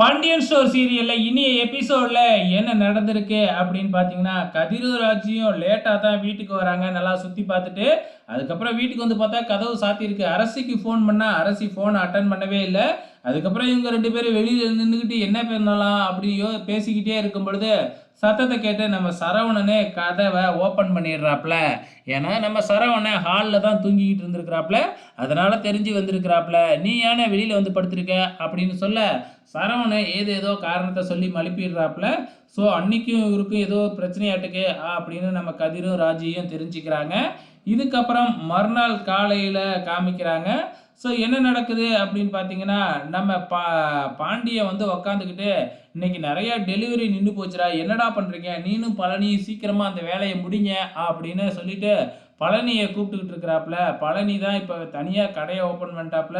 Pandian store சீரியல்ல இனிய எபிசோட்ல என்ன நடந்திருக்கு அப்படின்னு பார்த்தீங்கன்னா, கதிரும் ராஜியும் லேட்டா தான் வீட்டுக்கு வராங்க. நல்லா சுத்தி பார்த்துட்டு, அதுக்கப்புறம் வீட்டுக்கு வந்து பார்த்தா கதவு சாத்தியிருக்கு. அரசிக்கு ஃபோன் பண்ணா, அரசி ஃபோன அட்டெண்ட் பண்ணவே இல்ல. அதுக்கப்புறம் இவங்க 2 பேரும் வெளியில நின்னுகிட்டு என்ன பண்ணலாம் அப்படி பேசிக்கிட்டே இருக்கும் பொழுது, சத்தத்த கேட்டு நம்ம சரவணனே கதவ ஓப்பன் பண்ணிடுறாப்ல. ஏன்னா, நம்ம சரவணன் ஹால்ல தான் தூங்கிக்கிட்டு இருந்திருக்கிறாப்ல. அதனால தெரிஞ்சு வந்திருக்கிறாப்ல. "நீ ஏண்ணே வெளியில வந்து படுத்திருக்க?" அப்படின்னு சொல்ல, சரவணன் ஏதேதோ காரணத்த சொல்லி மழுப்பிடுறாப்ல. ஸோ, அன்னைக்கும் இவருக்கும் ஏதோ பிரச்சனையாட்டுக்கு அப்படின்னு நம்ம கதிரும், ராஜியும் தெரிஞ்சுக்கிறாங்க. இதுக்கப்புறம் மறுநாள் காலையில காமிக்கிறாங்க. ஸோ, என்ன நடக்குது அப்படின்னு பார்த்தீங்கன்னா, நம்ம பாண்டியன் வந்து உக்காந்துக்கிட்டு, "இன்னைக்கு நெறைய டெலிவரி நின்னு போச்சுடா. என்னடா பண்றீங்க? நீனும் பழனியும் சீக்கிரமா அந்த வேலைய முடிங்க" அப்படின்னு சொல்லிட்டு பழனிய கூப்பிட்டுக்கிட்டு இருக்கிறாப்ல. பழனி தான் இப்ப தனியா கடைய ஓப்பன் பண்ணிட்டாப்ல.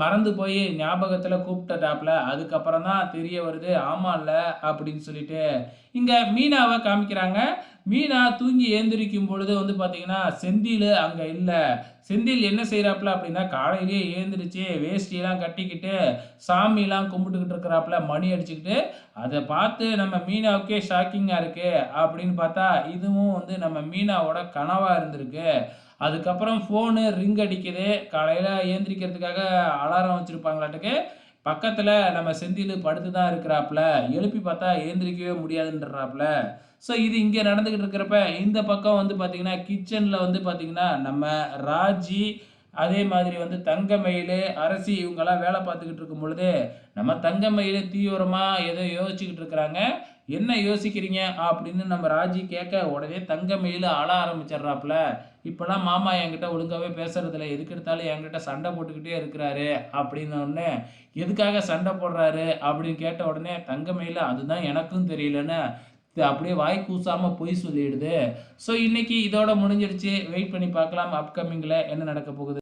மறந்து போய் ஞாபகத்துல கூப்பிட்டுட்டாப்ல. அதுக்கப்புறம் தான் தெரிய வருது, ஆமால்ல அப்படின்னு சொல்லிட்டு. இங்க மீனாவ காமிக்கிறாங்க. மீனா தூங்கி எழுந்திரிக்கும் பொழுது வந்து பார்த்தீங்கன்னா, செந்திலு அங்க இல்ல. செந்தில் என்ன செய்றாப்ல அப்படின்னா, காலையிலேயே எழுந்திரிச்சு வேஷ்டியெல்லாம் கட்டிக்கிட்டு, சாமிலாம் கும்பிட்டுக்கிட்டு இருக்கிறாப்ல, மணி அடிச்சுக்கிட்டு. அத பார்த்து நம்ம மீனாவுக்கே ஷாக்கிங்கா இருக்கு. அப்படின்னு பார்த்தா, இதுவும் வந்து நம்ம மீனாவோட கனவா இருந்திருக்கு. அதுக்கப்புறம் ஃபோனு ரிங் அடிக்குது. காலையில எந்திரிக்கிறதுக்காக அலாரம் வச்சிருப்பாங்களாட்டுக்கு. பக்கத்துல நம்ம செந்திலு படுத்து தான் இருக்கிறாப்ல. எழுப்பி பார்த்தா எழுந்திரிக்கவே முடியாதுன்றாப்ல. ஸோ இது இங்க நடந்துகிட்டு இருக்கிறப்ப, இந்த பக்கம் வந்து பார்த்தீங்கன்னா, கிச்சன்ல வந்து பார்த்தீங்கன்னா, நம்ம ராஜி, அதே மாதிரி வந்து தங்கமயிலு, அரசி இவங்கலாம் வேலை பார்த்துக்கிட்டு இருக்கும் பொழுது, நம்ம தங்கமயிலு தீவிரமா ஏதோ யோசிச்சுக்கிட்டு இருக்கிறாங்க. "என்ன யோசிக்கிறீங்க?" அப்படின்னு நம்ம ராஜி கேட்க, உடனே தங்கமயிலு அழ ஆரம்பிச்சிடுறாப்ல. "இப்பலாம் மாமா என்கிட்ட ஒழுங்காவே பேசுறதில்ல. எதுக்கு எடுத்தாலும் என்கிட்ட சண்டை போட்டுக்கிட்டே இருக்கிறாரு." அப்படின்னோனே, "எதுக்காக சண்டை போடுறாரு?" அப்படின்னு கேட்ட உடனே தங்கமயிலு, "அதுதான் எனக்கும் தெரியலன்னு" அப்படியே வாய் கூசாம பொய் சொல்லிடுது. ஸோ இன்னைக்கு இதோட முடிஞ்சிருச்சு. வெயிட் பண்ணி பார்க்கலாம் அப்கமிங்ல என்ன நடக்க போகுது.